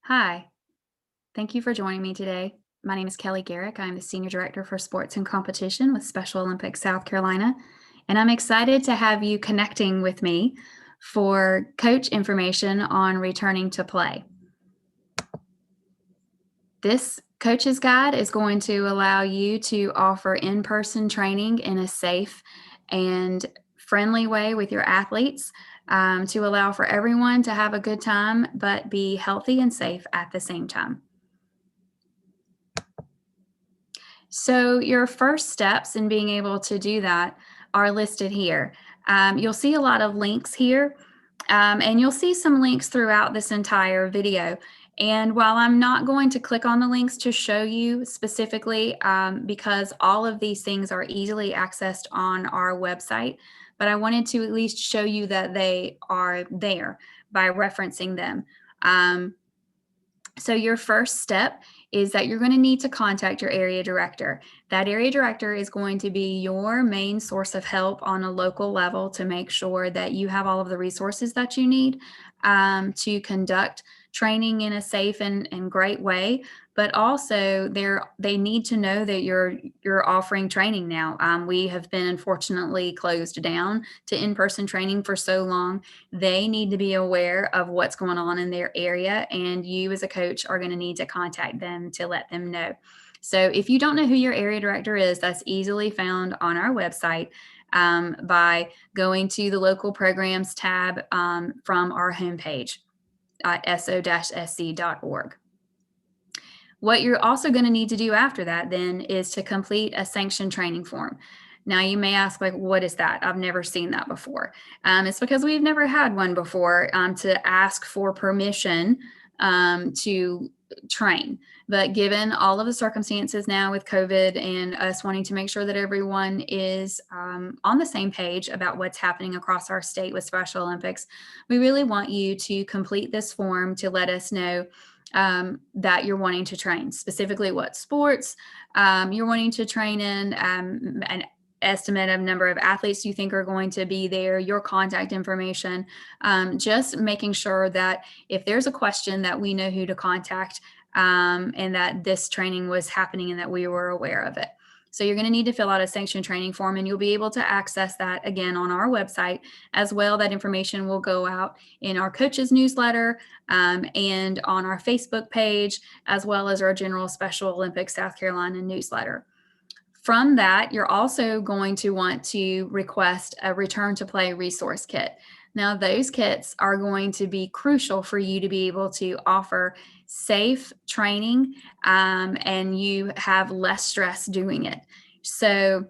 Hi, thank you for joining me today. My name is Kelly Garrick. I'm the Senior Director for Sports and Competition with Special Olympics South Carolina, and I'm excited to have you connecting with me for coach information on returning to play. This coach's guide is going to allow you to offer in person training in a safe and friendly way with your athletes to allow for everyone to have a good time but be healthy and safe at the same time. So, your first steps in being able to do that are listed here. You'll see a lot of links here, and you'll see some links throughout this entire video. And while I'm not going to click on the links to show you specifically, because all of these things are easily accessed on our website, but I wanted to at least show you that they are there by referencing them. Um, so, your first step is that you're going to need to contact your area director. That area director is going to be your main source of help on a local level to make sure that you have all of the resources that you need to conduct training in a safe and great way. But also, they need to know that you're offering training now. We have been unfortunately closed down to in-person training for so long. They need to be aware of what's going on in their area, and you as a coach are going to need to contact them to let them know. So if you don't know who your area director is, that's easily found on our website by going to the local programs tab from our homepage at so-sc.org. What you're also going to need to do after that then is to complete a sanctioned training form. Now you may ask, like, what is that? I've never seen that before. It's because we've never had one before to ask for permission to train. But given all of the circumstances now with COVID and us wanting to make sure that everyone is on the same page about what's happening across our state with Special Olympics, we really want you to complete this form to let us know that you're wanting to train, specifically what sports you're wanting to train in, an estimate of number of athletes you think are going to be there, your contact information, just making sure that if there's a question that we know who to contact and that this training was happening and that we were aware of it. So you're going to need to fill out a sanctioned training form, and you'll be able to access that again on our website as well. That information will go out in our coaches newsletter and on our Facebook page, as well as our general Special Olympics South Carolina newsletter. From that, you're also going to want to request a return to play resource kit. Now, those kits are going to be crucial for you to be able to offer safe training and you have less stress doing it. So,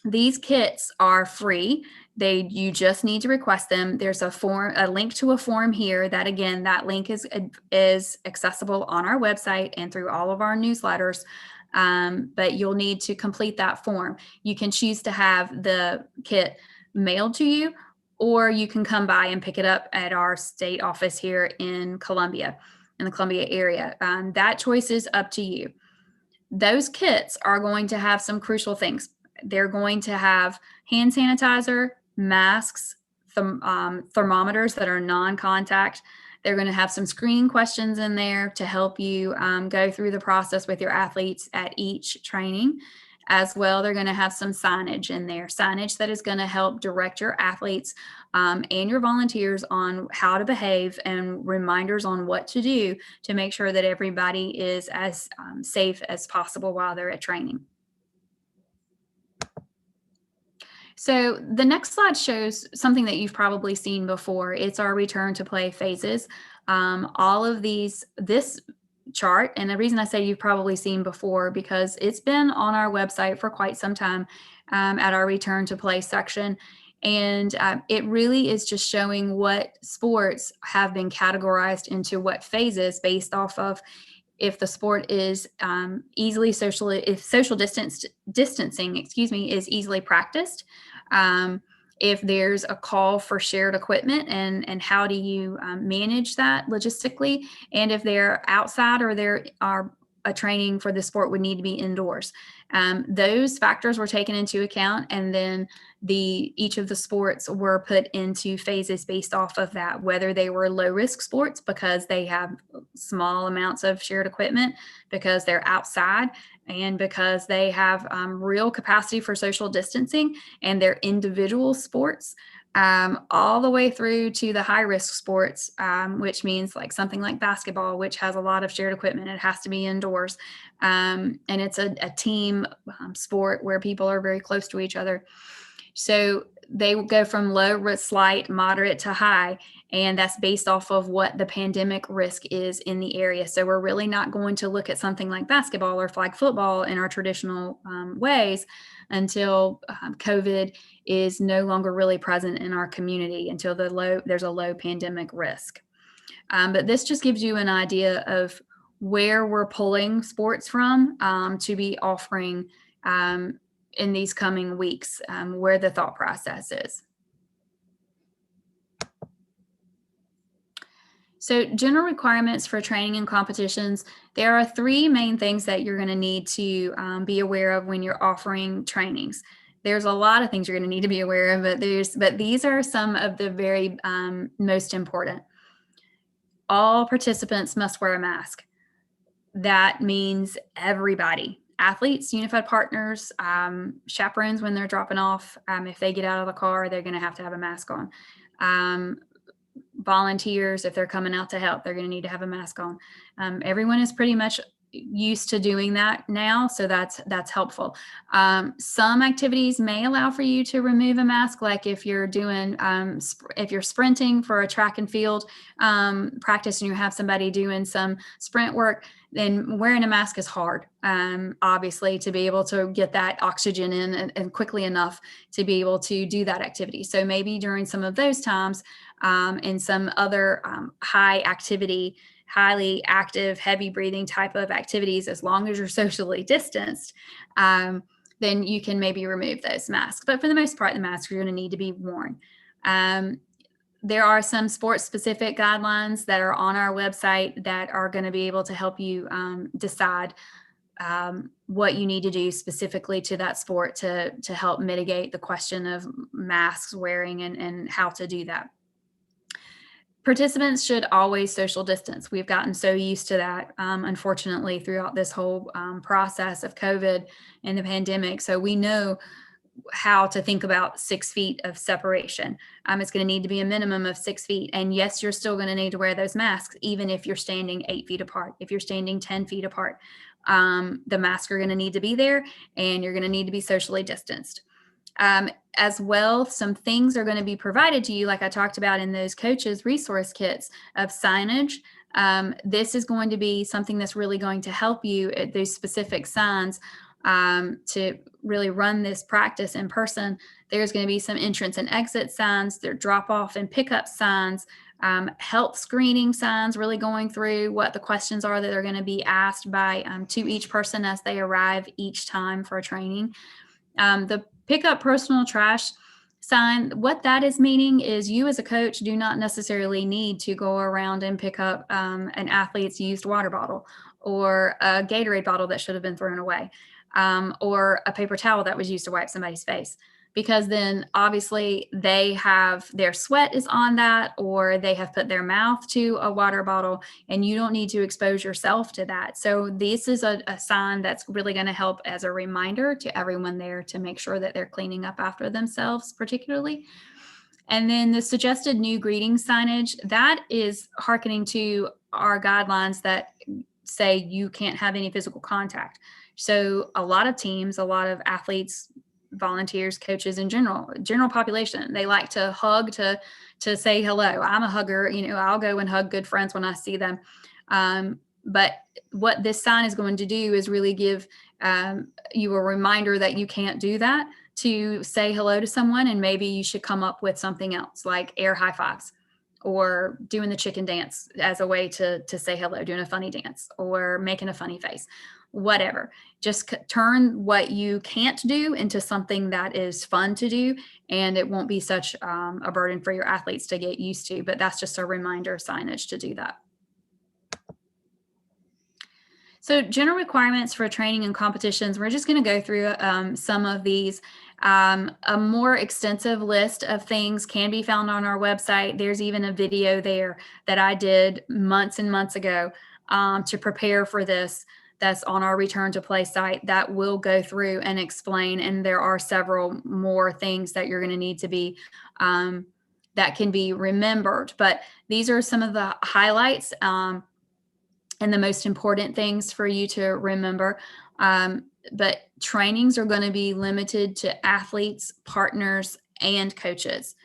these kits are free. You just need to request them. There's a link to a form here that, again, that link is accessible on our website and through all of our newsletters. But you'll need to complete that form. You can choose to have the kit mailed to you, or you can come by and pick it up at our state office here in Columbia, in the Columbia area. That choice is up to you. Those kits are going to have some crucial things. They're going to have hand sanitizer, masks, thermometers that are non-contact. They're going to have some screening questions in there to help you go through the process with your athletes at each training. As well, they're going to have some signage in there, signage that is going to help direct your athletes and your volunteers on how to behave and reminders on what to do to make sure that everybody is as safe as possible while they're at training. So the next slide shows something that you've probably seen before. It's our return to play phases. All of this chart, and the reason I say you've probably seen before because it's been on our website for quite some time at our return to play section. And it really is just showing what sports have been categorized into what phases based off of if the sport is if social distancing, is easily practiced, um, if there's a call for shared equipment and how do you manage that logistically, and if they're outside or there are a training for the sport would need to be indoors. Those factors were taken into account, and then each of the sports were put into phases based off of that, whether they were low risk sports because they have small amounts of shared equipment, because they're outside, and because they have real capacity for social distancing, and they're individual sports, all the way through to the high risk sports, which means like something like basketball, which has a lot of shared equipment. It has to be indoors. And it's a team sport where people are very close to each other. So they go from low, slight, moderate to high. And that's based off of what the pandemic risk is in the area. So we're really not going to look at something like basketball or flag football in our traditional ways until COVID is no longer really present in our community, until there's a low pandemic risk. But this just gives you an idea of where we're pulling sports from to be offering in these coming weeks, where the thought process is. So general requirements for training and competitions, there are three main things that you're going to need to be aware of when you're offering trainings. There's a lot of things you're going to need to be aware of, but these are some of the very most important. All participants must wear a mask. That means everybody. Athletes, unified partners, chaperones when they're dropping off. If they get out of the car, they're going to have a mask on. Volunteers, if they're coming out to help, they're going to need to have a mask on. Everyone is pretty much used to doing that now, so that's helpful. Some activities may allow for you to remove a mask, like if you're doing if you're sprinting for a track and field practice and you have somebody doing some sprint work, then wearing a mask is hard, obviously, to be able to get that oxygen in and quickly enough to be able to do that activity. So maybe during some of those times and some other high activity, highly active, heavy breathing type of activities, as long as you're socially distanced, then you can maybe remove those masks. But for the most part, the masks are going to need to be worn. There are some sports specific guidelines that are on our website that are going to be able to help you decide what you need to do specifically to that sport to help mitigate the question of masks wearing and how to do that. Participants should always social distance. We've gotten so used to that, unfortunately, throughout this whole process of COVID and the pandemic. So we know how to think about 6 feet of separation. It's going to need to be a minimum of 6 feet. And yes, you're still going to need to wear those masks, even if you're standing 8 feet apart, if you're standing 10 feet apart. The masks are going to need to be there, and you're going to need to be socially distanced. As well, some things are going to be provided to you, like I talked about in those coaches resource kits of signage. This is going to be something that's really going to help you at those specific signs to really run this practice in person. There's going to be some entrance and exit signs, there drop off and pickup signs, health screening signs, really going through what the questions are that are going to be asked by to each person as they arrive each time for training. The pick up personal trash sign, what that is meaning is you as a coach do not necessarily need to go around and pick up an athlete's used water bottle or a Gatorade bottle that should have been thrown away, or a paper towel that was used to wipe somebody's face, because then obviously they have their sweat is on that, or they have put their mouth to a water bottle, and you don't need to expose yourself to that. So this is a sign that's really going to help as a reminder to everyone there to make sure that they're cleaning up after themselves, particularly. And then the suggested new greeting signage, that is hearkening to our guidelines that say you can't have any physical contact. So a lot of teams, a lot of athletes, volunteers, coaches in general population, they like to hug to say hello. I'm a hugger, I'll go and hug good friends when I see them. But what this sign is going to do is really give you a reminder that you can't do that, to say hello to someone, and maybe you should come up with something else like air high fives, or doing the chicken dance as a way to say hello, doing a funny dance, or making a funny face, whatever. Just turn what you can't do into something that is fun to do, and it won't be such a burden for your athletes to get used to. But that's just a reminder signage to do that. So general requirements for training and competitions, we're just going to go through some of these. A more extensive list of things can be found on our website. There's even a video there that I did months and months ago to prepare for this. That's on our Return to Play site that will go through and explain. And there are several more things that you're going to need to be that can be remembered. But these are some of the highlights. And the most important things for you to remember. But trainings are going to be limited to athletes, partners, and coaches.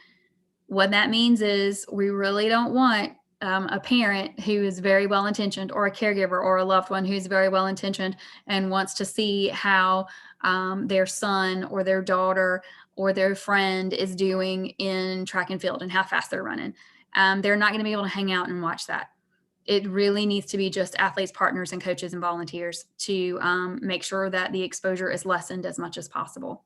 What that means is we really don't want a parent who is very well intentioned, or a caregiver or a loved one who's very well intentioned and wants to see how their son or their daughter or their friend is doing in track and field and how fast they're running. They're not going to be able to hang out and watch that. It really needs to be just athletes, partners, and coaches and volunteers to make sure that the exposure is lessened as much as possible.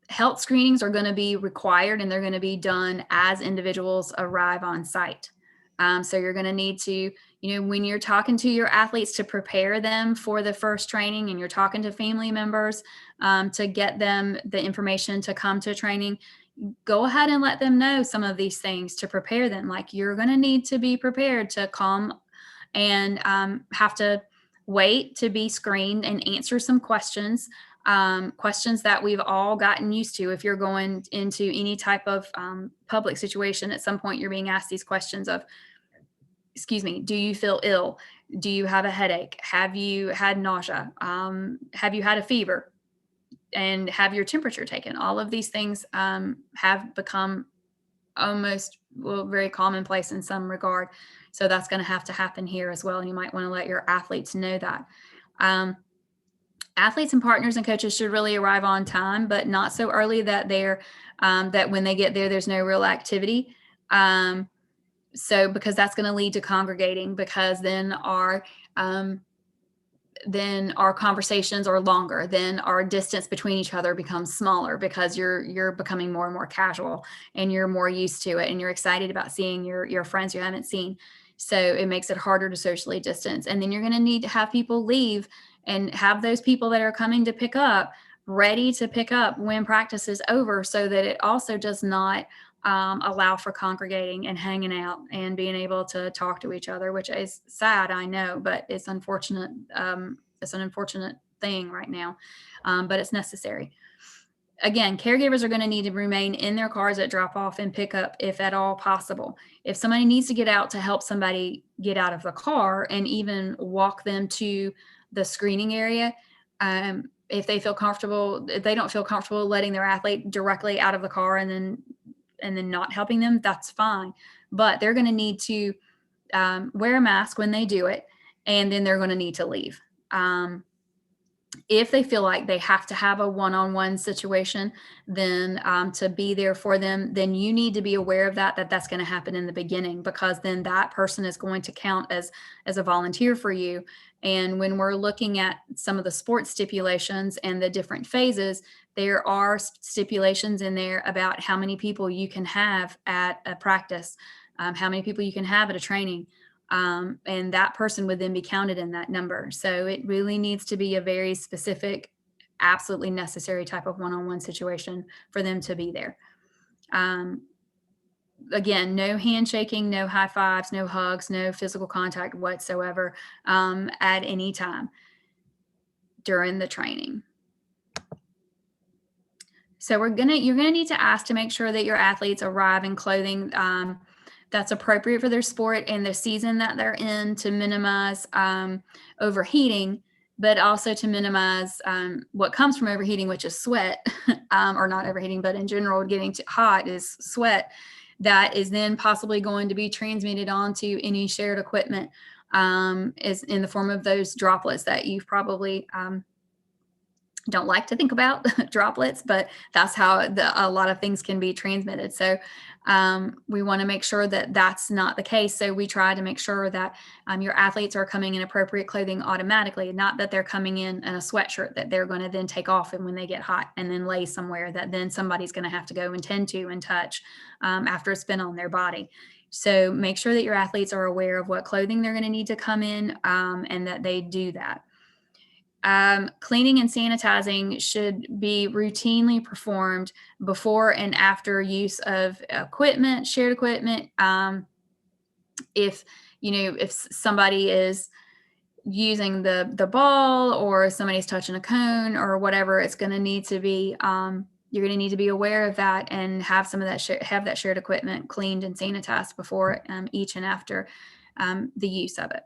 Health screenings are going to be required, and they're going to be done as individuals arrive on site. So you're going to need to, when you're talking to your athletes to prepare them for the first training, and you're talking to family members to get them the information to come to training, go ahead and let them know some of these things to prepare them. Like, you're going to need to be prepared to come and have to wait to be screened and answer some questions, questions that we've all gotten used to. If you're going into any type of public situation, at some point you're being asked these questions of, excuse me, do you feel ill? Do you have a headache? Have you had nausea? Have you had a fever? And have your temperature taken? All of these things have become almost very commonplace in some regard. So that's going to have to happen here as well. And you might want to let your athletes know that. Athletes and partners and coaches should really arrive on time, but not so early that that when they get there, there's no real activity. So because that's going to lead to congregating, because then our conversations are longer, then our distance between each other becomes smaller, because you're becoming more and more casual, and you're more used to it, and you're excited about seeing your friends you haven't seen. So it makes it harder to socially distance. And then you're going to need to have people leave, and have those people that are coming to pick up ready to pick up when practice is over, so that it also does not allow for congregating and hanging out and being able to talk to each other, which is sad, I know, but it's unfortunate. It's an unfortunate thing right now, but it's necessary. Again, caregivers are going to need to remain in their cars at drop off and pick up if at all possible. If somebody needs to get out to help somebody get out of the car and even walk them to the screening area, if they don't feel comfortable letting their athlete directly out of the car and then not helping them, that's fine. But they're going to need to wear a mask when they do it, and then they're going to need to leave. If they feel like they have to have a one-on-one situation, then to be there for them, then you need to be aware of that's going to happen in the beginning, because then that person is going to count as a volunteer for you. And when we're looking at some of the sports stipulations and the different phases, there are stipulations in there about how many people you can have at a practice, how many people you can have at a training. And that person would then be counted in that number. So it really needs to be a very specific, absolutely necessary type of one-on-one situation for them to be there. Again, no handshaking, no high fives, no hugs, no physical contact whatsoever at any time during the training. So you're gonna need to ask to make sure that your athletes arrive in clothing that's appropriate for their sport and the season that they're in, to minimize overheating, but also to minimize what comes from overheating, which is sweat, or not overheating, but in general, getting too hot is sweat that is then possibly going to be transmitted onto any shared equipment, is in the form of those droplets that you've probably don't like to think about droplets, but that's how a lot of things can be transmitted. So we want to make sure that that's not the case. So we try to make sure that your athletes are coming in appropriate clothing automatically, not that they're coming in a sweatshirt that they're going to then take off and when they get hot and then lay somewhere that then somebody's going to have to go and tend to and touch after it's been on their body. So make sure that your athletes are aware of what clothing they're going to need to come in, and that they do that. Cleaning and sanitizing should be routinely performed before and after use of equipment, shared equipment. If if somebody is using the ball, or somebody's touching a cone or whatever, it's going to need to be you're going to need to be aware of that and have some of that have that shared equipment cleaned and sanitized before each and after the use of it.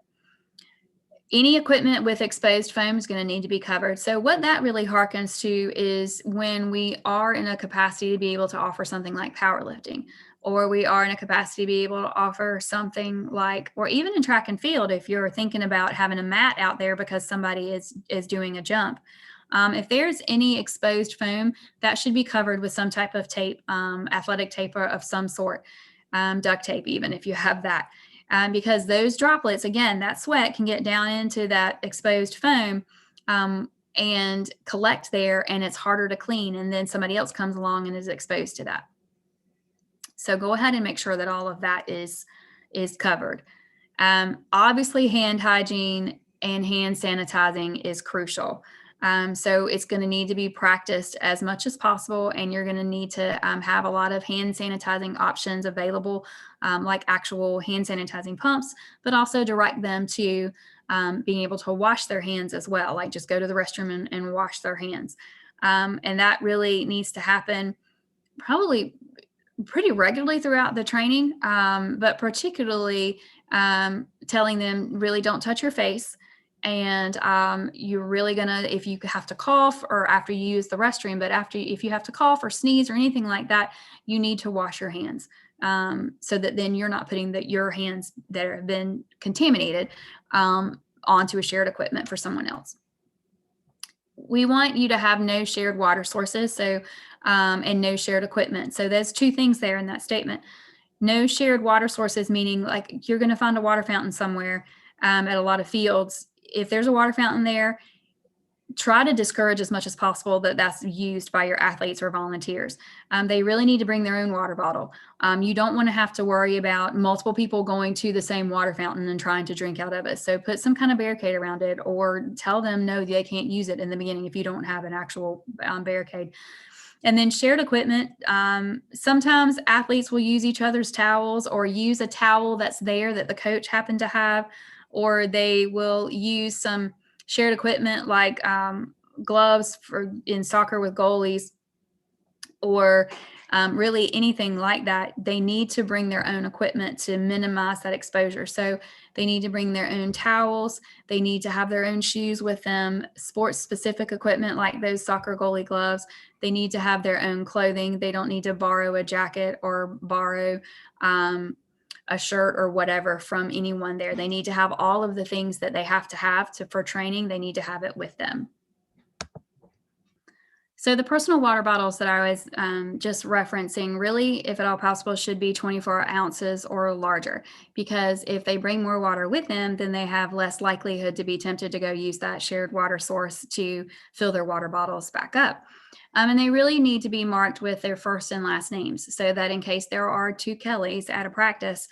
Any equipment with exposed foam is going to need to be covered. So what that really harkens to is when we are in a capacity to be able to offer something like powerlifting, or we are in a capacity to be able to offer something like, or even in track and field, if you're thinking about having a mat out there because somebody is doing a jump. If there's any exposed foam, that should be covered with some type of tape, athletic tape of some sort, duct tape, even if you have that. Because those droplets, again, that sweat can get down into that exposed foam and collect there, and it's harder to clean. And then somebody else comes along and is exposed to that. So go ahead and make sure that all of that is covered. Obviously, hand hygiene and hand sanitizing is crucial. So it's going to need to be practiced as much as possible, and you're going to need to have a lot of hand sanitizing options available, like actual hand sanitizing pumps, but also direct them to being able to wash their hands as well, like just go to the restroom and wash their hands. And that really needs to happen probably pretty regularly throughout the training, but particularly telling them really don't touch your face. And you're really gonna, if you have to cough or after you use the restroom, but if you have to cough or sneeze or anything like that, you need to wash your hands, so that then you're not putting your hands that have been contaminated onto a shared equipment for someone else. We want you to have no shared water sources, so and no shared equipment. So there's two things there in that statement. No shared water sources, meaning like you're going to find a water fountain somewhere at a lot of fields. If there's a water fountain there, try to discourage as much as possible that that's used by your athletes or volunteers. They really need to bring their own water bottle. You don't want to have to worry about multiple people going to the same water fountain and trying to drink out of it. So put some kind of barricade around it, or tell them no, they can't use it in the beginning if you don't have an actual barricade. And then shared equipment. Sometimes athletes will use each other's towels, or use a towel that's there that the coach happened to have, or they will use some shared equipment like gloves in soccer with goalies, or really anything like that. They need to bring their own equipment to minimize that exposure. So they need to bring their own towels. They need to have their own shoes with them, sports specific equipment like those soccer goalie gloves. They need to have their own clothing. They don't need to borrow a jacket or borrow a shirt or whatever from anyone there. They need to have all of the things that they have to have for training. They need to have it with them. So the personal water bottles that I was just referencing, really, if at all possible, should be 24 ounces or larger, because if they bring more water with them, then they have less likelihood to be tempted to go use that shared water source to fill their water bottles back up. And they really need to be marked with their first and last names, so that in case there are two Kellys at a practice,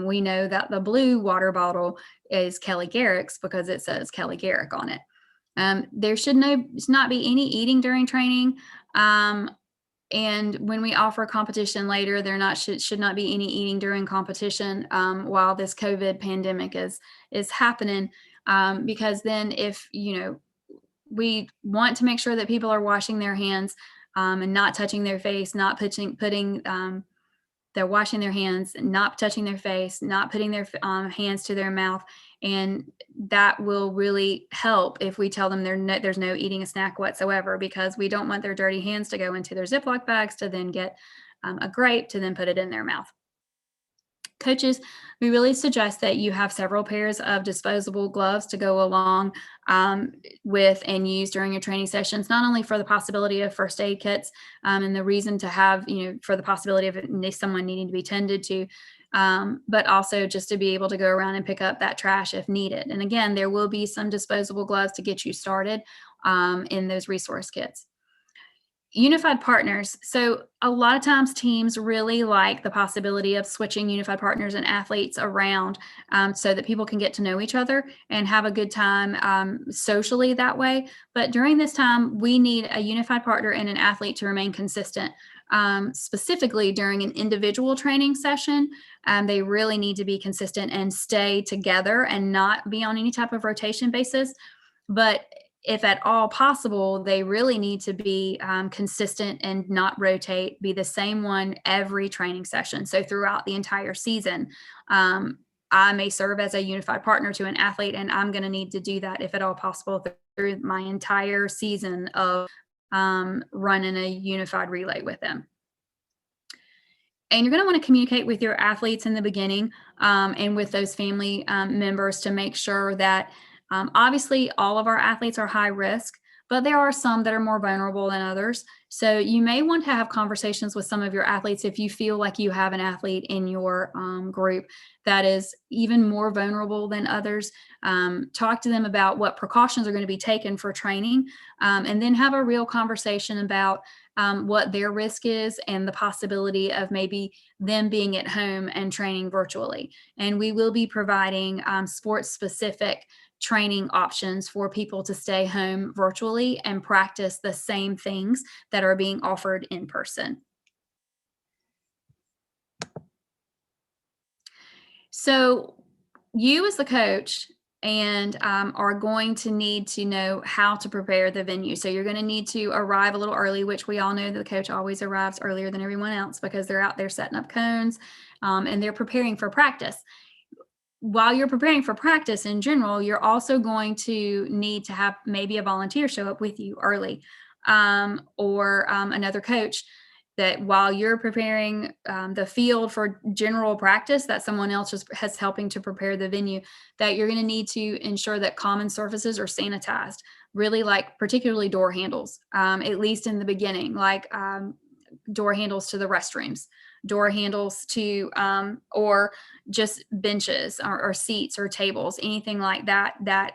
we know that the blue water bottle is Kelly Garrick's because it says Kelly Garrick on it. There should not be any eating during training. And when we offer competition later, there should not be any eating during competition while this COVID pandemic is happening. Because then if, we want to make sure that people are washing their hands and not touching their face, not they're washing their hands, not touching their face, not putting their hands to their mouth. And that will really help if we tell them there's no eating a snack whatsoever, because we don't want their dirty hands to go into their Ziploc bags to then get a grape to then put it in their mouth. Coaches, we really suggest that you have several pairs of disposable gloves to go along with and use during your training sessions, not only for the possibility of first aid kits and the reason to have, for the possibility of someone needing to be tended to, but also just to be able to go around and pick up that trash if needed. And again, there will be some disposable gloves to get you started in those resource kits. Unified partners. So a lot of times teams really like the possibility of switching unified partners and athletes around, so that people can get to know each other and have a good time socially that way. But during this time, we need a unified partner and an athlete to remain consistent. Specifically during an individual training session, they really need to be consistent and stay together and not be on any type of rotation basis. But if at all possible, they really need to be consistent and not rotate, be the same one every training session. So throughout the entire season, I may serve as a unified partner to an athlete, and I'm going to need to do that if at all possible through my entire season of running a unified relay with them. And you're going to want to communicate with your athletes in the beginning, and with those family members to make sure that obviously all of our athletes are high risk, but there are some that are more vulnerable than others. So you may want to have conversations with some of your athletes if you feel like you have an athlete in your group that is even more vulnerable than others. Talk to them about what precautions are going to be taken for training, and then have a real conversation about what their risk is and the possibility of maybe them being at home and training virtually. And we will be providing sports specific training options for people to stay home virtually and practice the same things that are being offered in person. So you as the coach and are going to need to know how to prepare the venue. So you're going to need to arrive a little early, which we all know that the coach always arrives earlier than everyone else because they're out there setting up cones, and they're preparing for practice. While you're preparing for practice in general, you're also going to need to have maybe a volunteer show up with you early, or another coach that while you're preparing the field for general practice, that someone else has helping to prepare the venue, that you're going to need to ensure that common surfaces are sanitized, really like particularly door handles, at least in the beginning, like door handles to the restrooms, door handles to, or just benches or seats or tables, anything like that, that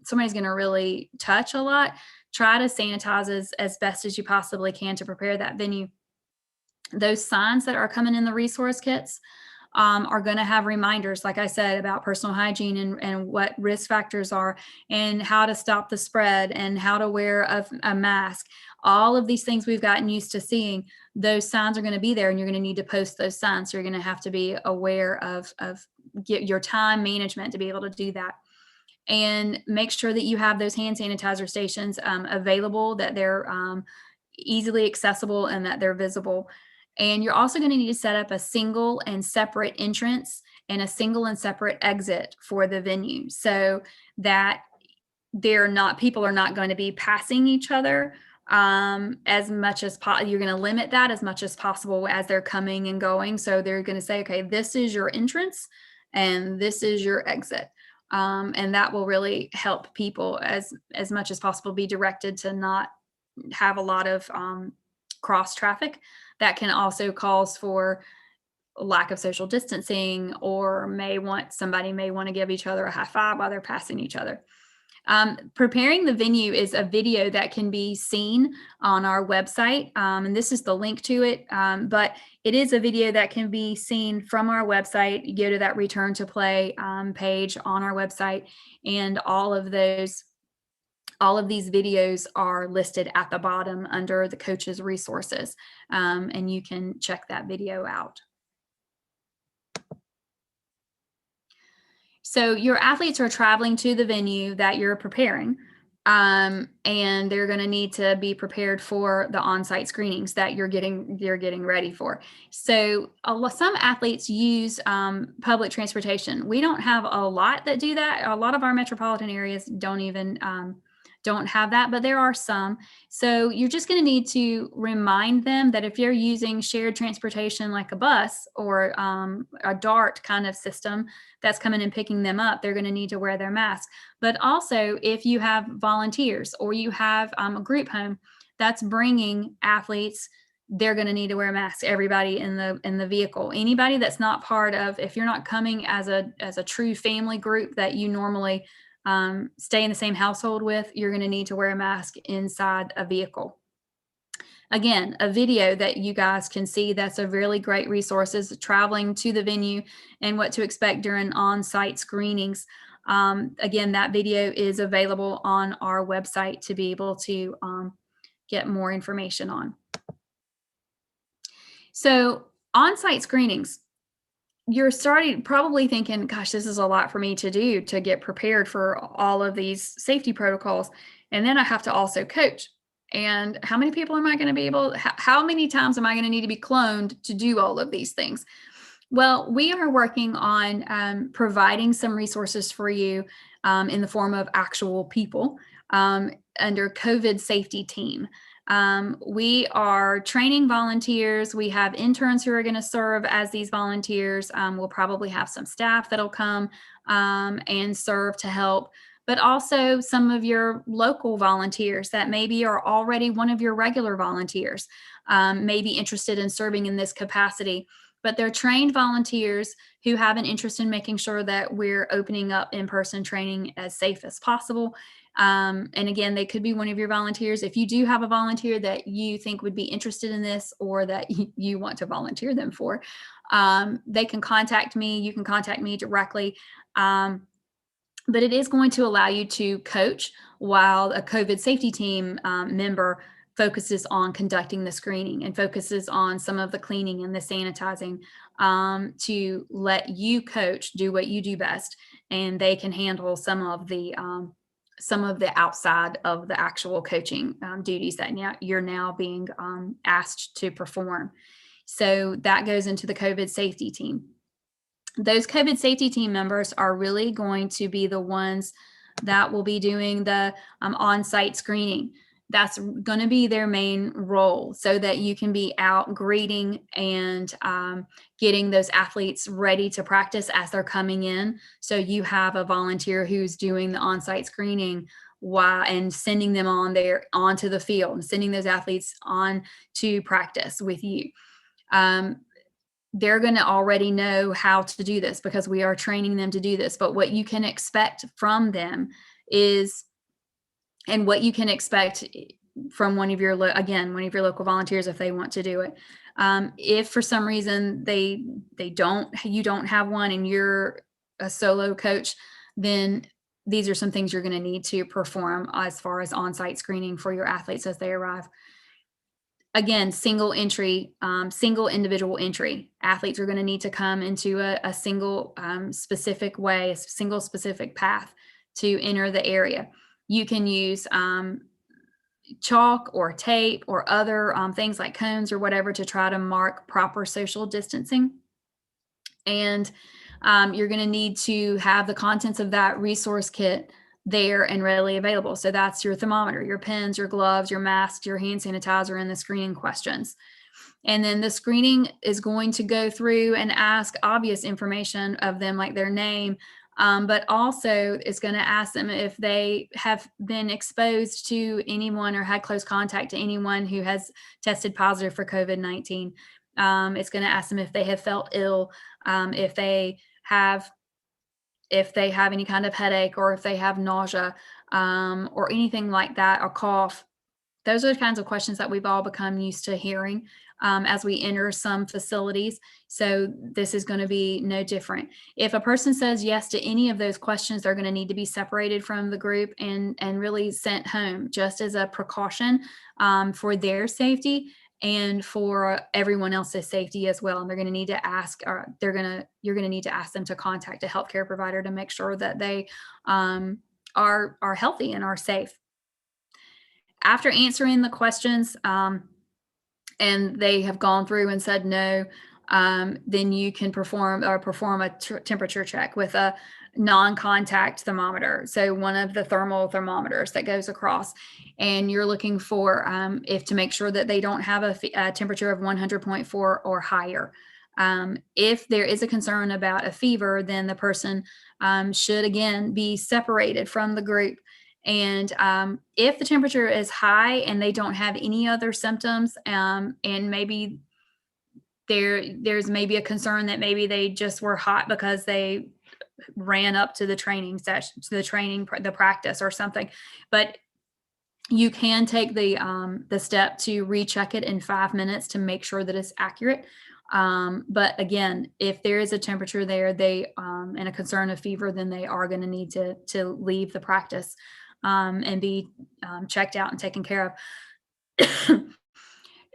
somebody's going to really touch a lot. Try to sanitize as best as you possibly can to prepare that venue. Those signs that are coming in the resource kits are going to have reminders, like I said, about personal hygiene and what risk factors are and how to stop the spread and how to wear a mask. All of these things we've gotten used to seeing, those signs are going to be there and you're going to need to post those signs. So you're going to have to be aware of get your time management to be able to do that. And make sure that you have those hand sanitizer stations available, that they're easily accessible and that they're visible. And you're also going to need to set up a single and separate entrance and a single and separate exit for the venue so that people are not going to be passing each other as much as you're going to limit that as much as possible as they're coming and going. So they're going to say, okay, this is your entrance and this is your exit. And that will really help people as much as possible be directed to not have a lot of cross traffic that can also cause for lack of social distancing, or somebody may want to give each other a high five while they're passing each other. Preparing the venue is a video that can be seen on our website, and this is the link to it, but it is a video that can be seen from our website. You go to that return to play page on our website, and all of these videos are listed at the bottom under the coach's resources, and you can check that video out. So your athletes are traveling to the venue that you're preparing, and they're going to need to be prepared for the on-site screenings that you're getting ready for. So some athletes use public transportation. We don't have a lot that do that. A lot of our metropolitan areas don't have that, but there are some. So you're just going to need to remind them that if you're using shared transportation like a bus or a DART kind of system that's coming and picking them up, they're going to need to wear their mask. But also, if you have volunteers or you have a group home that's bringing athletes, they're going to need to wear masks. Everybody in the vehicle, anybody that's not part of, if you're not coming as a true family group that you normally stay in the same household with, you're going to need to wear a mask inside a vehicle. again, a video that you guys can see that's a really great resource is traveling to the venue and what to expect during on-site screenings. Again, that video is available on our website to be able to get more information on. So on-site screenings, you're starting probably thinking, gosh, this is a lot for me to do to get prepared for all of these safety protocols. And then I have to also coach. And how many people am I going to be able, how many times am I going to need to be cloned to do all of these things? Well, we are working on providing some resources for you in the form of actual people under COVID safety team. We are training volunteers. We have interns who are going to serve as these volunteers. We'll probably have some staff that'll come and serve to help, but also some of your local volunteers that maybe are already one of your regular volunteers, may be interested in serving in this capacity. But they're trained volunteers who have an interest in making sure that we're opening up in-person training as safe as possible. And again, they could be one of your volunteers. If you do have a volunteer that you think would be interested in this or that you want to volunteer them for, they can contact me. You can contact me directly. But it is going to allow you to coach while a COVID safety team member focuses on conducting the screening and focuses on some of the cleaning and the sanitizing to let you coach, do what you do best, and they can handle some of the outside of the actual coaching duties that you're now being asked to perform. So that goes into the COVID safety team. Those COVID safety team members are really going to be the ones that will be doing the on-site screening. That's going to be their main role so that you can be out greeting and getting those athletes ready to practice as they're coming in. So you have a volunteer who's doing the on-site screening and sending them onto the field and sending those athletes on to practice with you. They're going to already know how to do this because we are training them to do this. But what you can expect from them is, and what you can expect from one of your local volunteers if they want to do it. If for some reason you don't have one and you're a solo coach, then these are some things you're going to need to perform as far as on-site screening for your athletes as they arrive. Again, single individual entry. Athletes are going to need to come into a single specific way, a single specific path to enter the area. You can use chalk or tape or other things like cones or whatever to try to mark proper social distancing. And you're going to need to have the contents of that resource kit there and readily available. So that's your thermometer, your pens, your gloves, your mask, your hand sanitizer, and the screening questions. And then the screening is going to go through and ask obvious information of them, like their name, but also it's going to ask them if they have been exposed to anyone or had close contact to anyone who has tested positive for COVID-19. It's going to ask them if they have felt ill, if they have any kind of headache, or if they have nausea, or anything like that, or cough. Those are the kinds of questions that we've all become used to hearing as we enter some facilities. So this is going to be no different. If a person says yes to any of those questions, they're going to need to be separated from the group and really sent home just as a precaution for their safety and for everyone else's safety as well. And they're going to need to ask, or you're going to need to ask them to contact a healthcare provider to make sure that they are healthy and are safe. After answering the questions and they have gone through and said no, then you can perform a temperature check with a non-contact thermometer. So one of the thermal thermometers that goes across, and you're looking for to make sure that they don't have a temperature of 100.4 or higher. If there is a concern about a fever, then the person should again be separated from the group. And if the temperature is high and they don't have any other symptoms, and maybe there's maybe a concern that maybe they just were hot because they ran up to the training session, to the practice or something. But You can take the step to recheck it in 5 minutes to make sure that it's accurate. But again, if there is a temperature there, and a concern of fever, then they are going to need to leave the practice and be checked out and taken care of.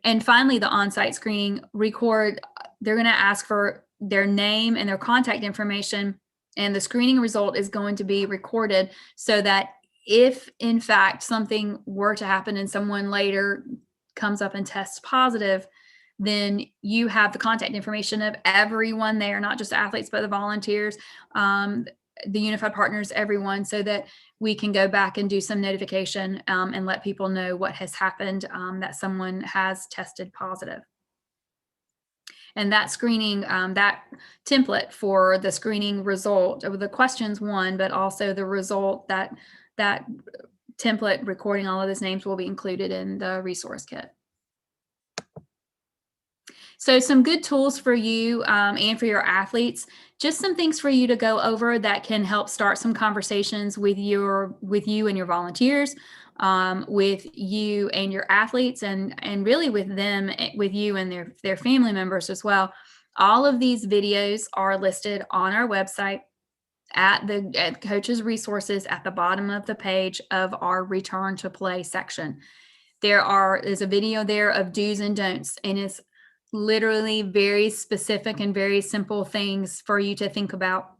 And finally, the on-site screening record. They're going to ask for their name and their contact information, and the screening result is going to be recorded so that if in fact something were to happen and someone later comes up and tests positive, then you have the contact information of everyone there, not just athletes, but the volunteers, the unified partners, everyone, so that we can go back and do some notification and let people know what has happened, that someone has tested positive. And that screening, that template for the screening result, the questions one, but also the result, that template recording all of those names will be included in the resource kit. So some good tools for you and for your athletes, just some things for you to go over that can help start some conversations with you and your volunteers, with you and your athletes, and really with them, with you and their family members as well. All of these videos are listed on our website at Coaches Resources at the bottom of the page of our Return to Play section. There's a video there of do's and don'ts, and it's literally very specific and very simple things for you to think about,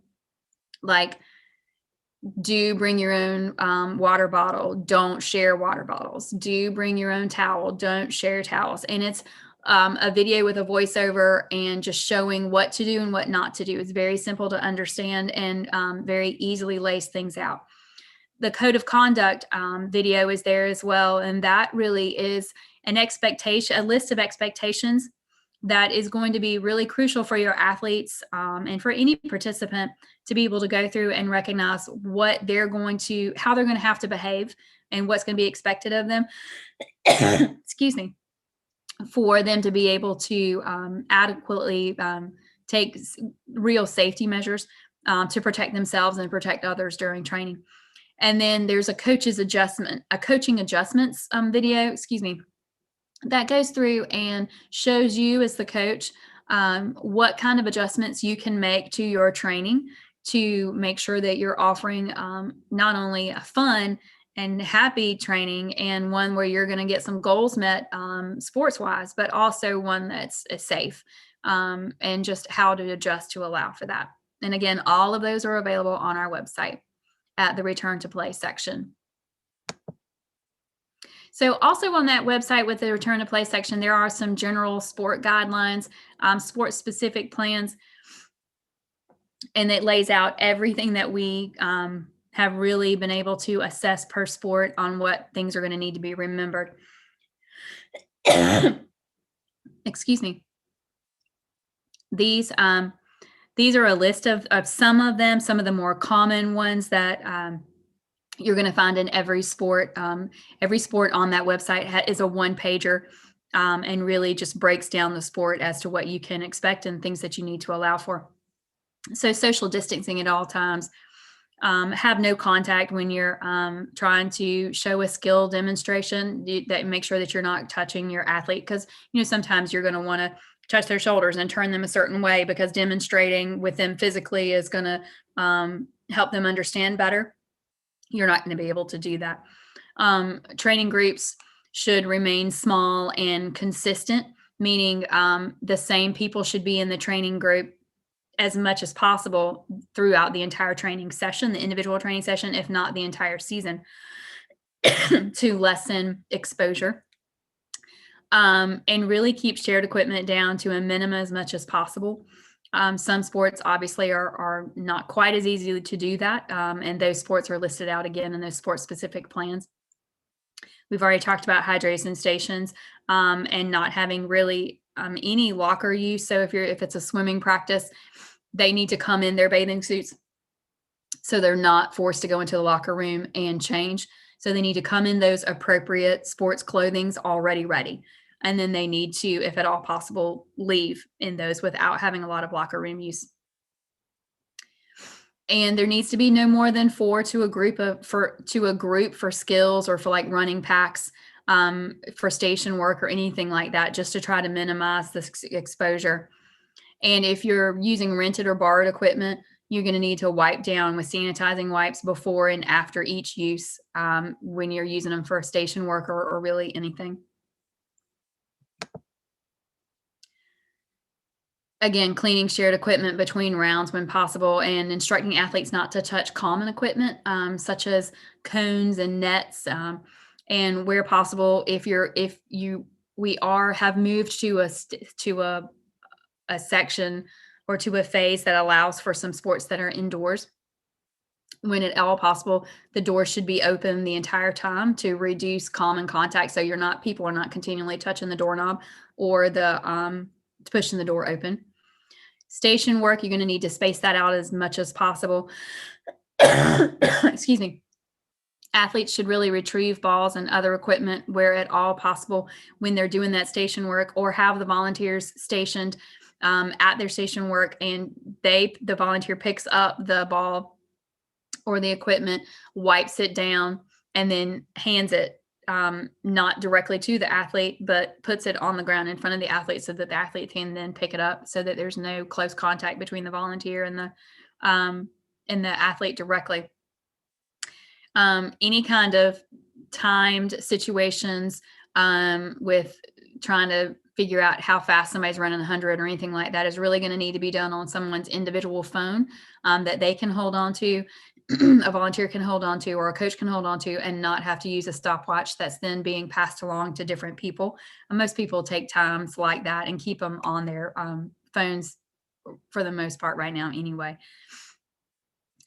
like do bring your own water bottle, don't share water bottles, do bring your own towel, don't share towels. And it's a video with a voiceover and just showing what to do and what not to do. It's very simple to understand and very easily lays things out. The code of conduct video is there as well, and that really is a list of expectations that is going to be really crucial for your athletes and for any participant to be able to go through and recognize how they're going to have to behave and what's going to be expected of them. Excuse me. For them to be able to adequately take real safety measures to protect themselves and protect others during training. And then there's a coaching adjustments video, that goes through and shows you as the coach what kind of adjustments you can make to your training to make sure that you're offering not only a fun and happy training and one where you're going to get some goals met sports wise, but also one that's safe, and just how to adjust to allow for that. And again, all of those are available on our website at the Return to Play section. So also on that website with the Return to Play section, there are some general sport guidelines, sport specific plans, and it lays out everything that we have really been able to assess per sport on what things are going to need to be remembered. Excuse me. These are a list of some of them, some of the more common ones that you're going to find in every sport. Every sport on that website is a one-pager and really just breaks down the sport as to what you can expect and things that you need to allow for. So social distancing at all times. Have no contact when you're trying to show a skill demonstration. That make sure that you're not touching your athlete, because sometimes you're going to want to touch their shoulders and turn them a certain way because demonstrating with them physically is going to help them understand better. You're not going to be able to do that. Training groups should remain small and consistent, meaning the same people should be in the training group as much as possible throughout the entire training session, the individual training session, if not the entire season, to lessen exposure. And really keep shared equipment down to a minimum as much as possible. Some sports obviously are not quite as easy to do that. And those sports are listed out again in those sport specific plans. We've already talked about hydration stations and not having really any locker use. So if it's a swimming practice, they need to come in their bathing suits. So they're not forced to go into the locker room and change. So they need to come in those appropriate sports clothings already ready. And then they need to, if at all possible, leave in those without having a lot of locker room use. And there needs to be no more than 4 to a group for skills or for like running packs, for station work or anything like that, just to try to minimize this exposure. And if you're using rented or borrowed equipment, you're going to need to wipe down with sanitizing wipes before and after each use, when you're using them for station work or really anything. Again, cleaning shared equipment between rounds when possible, and instructing athletes not to touch common equipment, such as cones and nets, and where possible, we have moved to a section or to a phase that allows for some sports that are indoors. When at all possible, the door should be open the entire time to reduce common contact, so people are not continually touching the doorknob or pushing the door open. Station work, you're going to need to space that out as much as possible. Excuse me. Athletes should really retrieve balls and other equipment where at all possible when they're doing that station work, or have the volunteers stationed at their station work, and the volunteer picks up the ball or the equipment, wipes it down, and then hands it, not directly to the athlete, but puts it on the ground in front of the athlete so that the athlete can then pick it up, so that there's no close contact between the volunteer and the athlete directly. Any kind of timed situations, with trying to figure out how fast somebody's running 100 or anything like that, is really going to need to be done on someone's individual phone, that they can hold on to, a volunteer can hold on to, or a coach can hold on to, and not have to use a stopwatch that's then being passed along to different people. And most people take times like that and keep them on their phones for the most part right now anyway.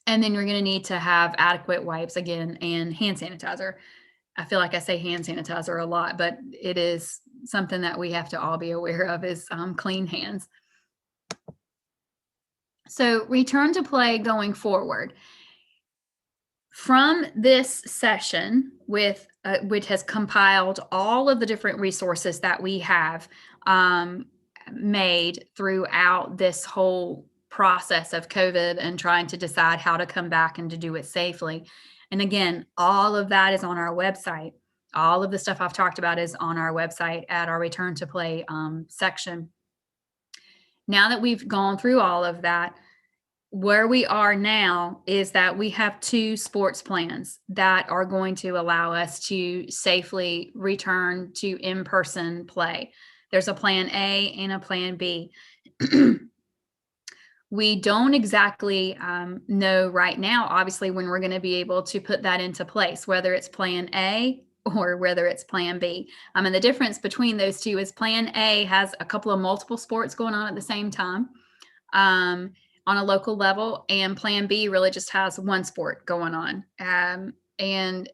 And then you're going to need to have adequate wipes again, and hand sanitizer. I feel like I say hand sanitizer a lot, but it is something that we have to all be aware of, is clean hands. So return to play going forward. From this session, which has compiled all of the different resources that we have made throughout this whole process of COVID and trying to decide how to come back and to do it safely. And again, all of that is on our website. All of the stuff I've talked about is on our website at our Return to Play section. Now that we've gone through all of that, where we are now is that we have 2 sports plans that are going to allow us to safely return to in-person play. There's a plan A and a plan B. We don't exactly know right now, obviously, when we're going to be able to put that into place, whether it's plan A or whether it's plan B. And the difference between those two is plan A has a couple of multiple sports going on at the same time, on a local level, and plan B really just has one sport going on. And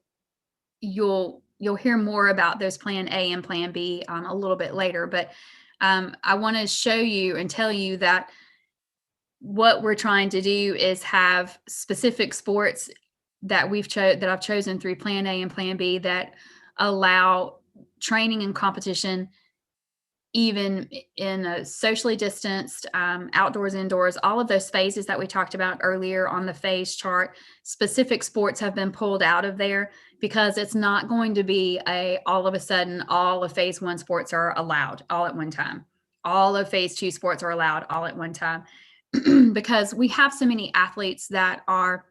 you'll hear more about those plan A and plan B a little bit later. But I want to show you and tell you that what we're trying to do is have specific sports that I've chosen through plan A and plan B that allow training and competition, even in a socially distanced, outdoors, indoors, all of those phases that we talked about earlier on the phase chart. Specific sports have been pulled out of there because it's not going to be all of a sudden all of phase 1 sports are allowed all at one time. All of phase 2 sports are allowed all at one time. Because we have so many athletes that are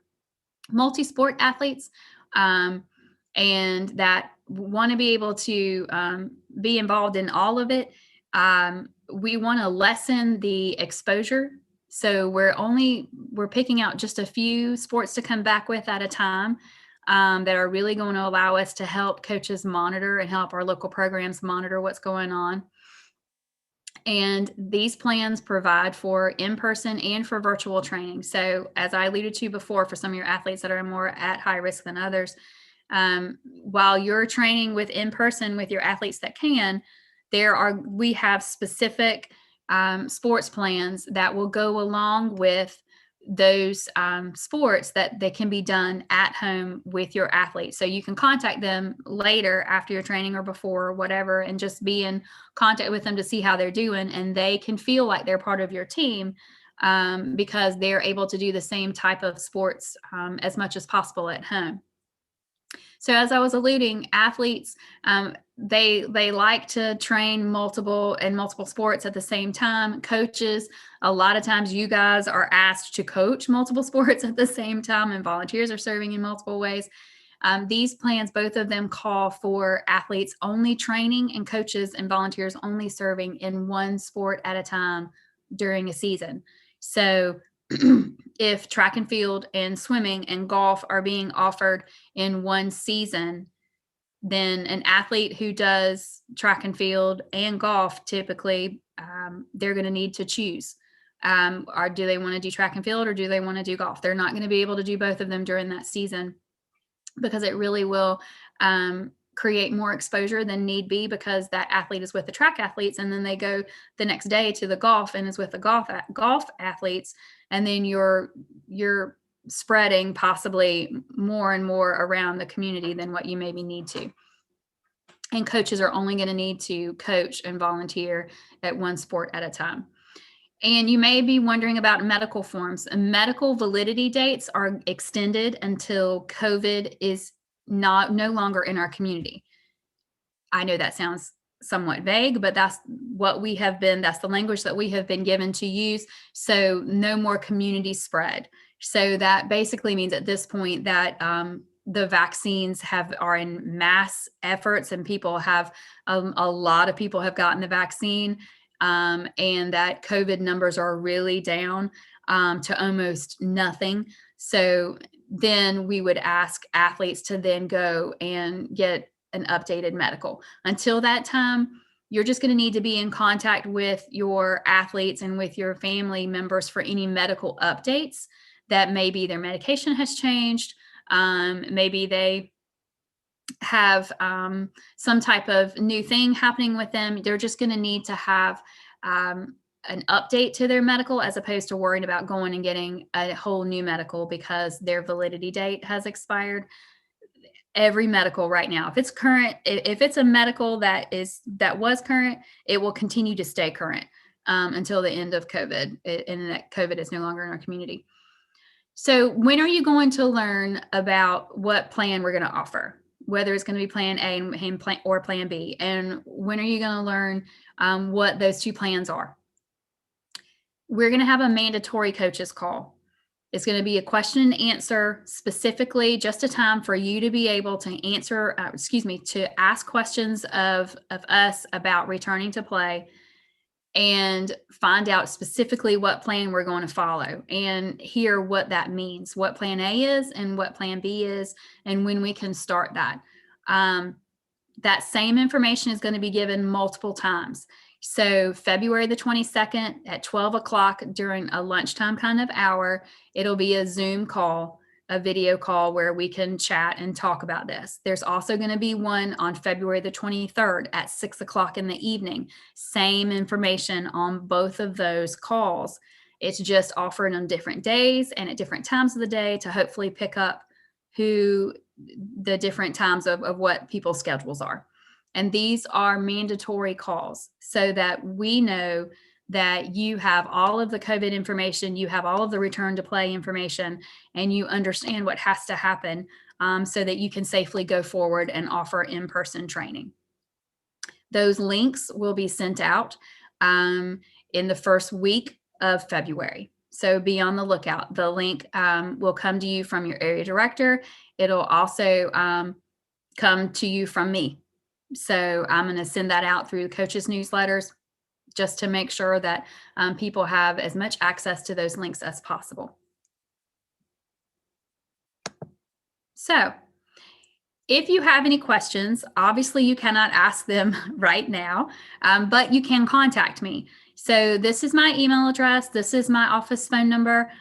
multi-sport athletes, and that want to be able to be involved in all of it. We want to lessen the exposure. So we're picking out just a few sports to come back with at a time, that are really going to allow us to help coaches monitor and help our local programs monitor what's going on. And these plans provide for in-person and for virtual training. So as I alluded to before, for some of your athletes that are more at high risk than others, while you're training with in-person with your athletes that can, we have specific sports plans that will go along with those sports that they can be done at home with your athletes. So you can contact them later after your training or before or whatever, and just be in contact with them to see how they're doing, and they can feel like they're part of your team because they're able to do the same type of sports as much as possible at home. So as I was alluding, athletes, they like to train multiple sports at the same time. Coaches, a lot of times you guys are asked to coach multiple sports at the same time, and volunteers are serving in multiple ways. These plans, both of them call for athletes only training and coaches and volunteers only serving in one sport at a time during a season. So if track and field and swimming and golf are being offered in one season, then an athlete who does track and field and golf typically they're going to need to choose. Or do they want to do track and field or do they want to do golf? They're not going to be able to do both of them during that season because it really will create more exposure than need be, because that athlete is with the track athletes and then they go the next day to the golf and is with the golf athletes, and then you're spreading possibly more and more around the community than what you maybe need to. And coaches are only going to need to coach and volunteer at one sport at a time. And you may be wondering about medical forms. Medical validity dates are extended until COVID is no longer in our community. I know that sounds somewhat vague, but that's the language that we have been given to use. So no more community spread. So that basically means at this point that the vaccines are in mass efforts, and people have a lot of people have gotten the vaccine. And that COVID numbers are really down to almost nothing. So then we would ask athletes to then go and get an updated medical. Until that time, you're just going to need to be in contact with your athletes and with your family members for any medical updates. That maybe their medication has changed. Maybe they have some type of new thing happening with them. They're just going to need to have an update to their medical, as opposed to worrying about going and getting a whole new medical because their validity date has expired. Every medical right now, if it's current, if it's a medical that was current, it will continue to stay current until the end of COVID, and that COVID is no longer in our community. So when are you going to learn about what plan we're going to offer, whether it's going to be plan A or plan B? And when are you going to learn what those two plans are? We're going to have a mandatory coaches call. It's going to be a question and answer, specifically just a time for you to be able to to ask questions of us about returning to play and find out specifically what plan we're going to follow and hear what that means, what plan A is and what plan B is, and when we can start that. That same information is going to be given multiple times. So February the 22nd at 12 o'clock during a lunchtime kind of hour, it'll be a Zoom call, a video call where we can chat and talk about this. There's also going to be one on February the 23rd at 6 o'clock in the evening. Same information on both of those calls. It's just offered on different days and at different times of the day to hopefully pick up who the different times of what people's schedules are. And these are mandatory calls so that we know that you have all of the COVID information, you have all of the return to play information, and you understand what has to happen so that you can safely go forward and offer in-person training. Those links will be sent out in the first week of February. So be on the lookout. The link will come to you from your area director. It'll also come to you from me. So I'm going to send that out through coaches newsletters just to make sure that people have as much access to those links as possible. So if you have any questions, obviously you cannot ask them right now, but you can contact me. So this is my email address. This is my office phone number.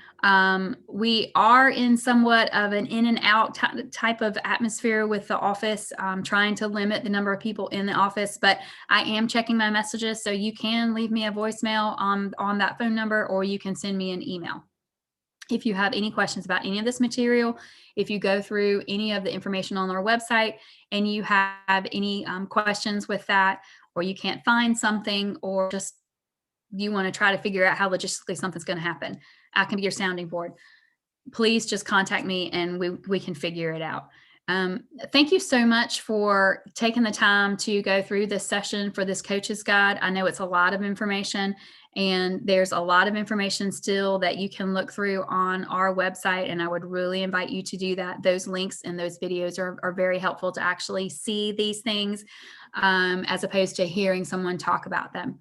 We are in somewhat of an in and out type of atmosphere with the office, trying to limit the number of people in the office, but I am checking my messages. So you can leave me a voicemail on that phone number, or you can send me an email. If you have any questions about any of this material, if you go through any of the information on our website and you have any questions with that, or you can't find something, or just you want to try to figure out how logistically something's going to happen, I can be your sounding board. Please just contact me and we can figure it out. Thank you so much for taking the time to go through this session for this coach's guide. I know it's a lot of information, and there's a lot of information still that you can look through on our website, and I would really invite you to do that. Those links and those videos are very helpful to actually see these things, as opposed to hearing someone talk about them.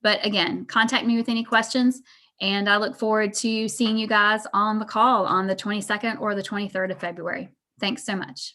But again, contact me with any questions, and I look forward to seeing you guys on the call on the 22nd or the 23rd of February. Thanks so much.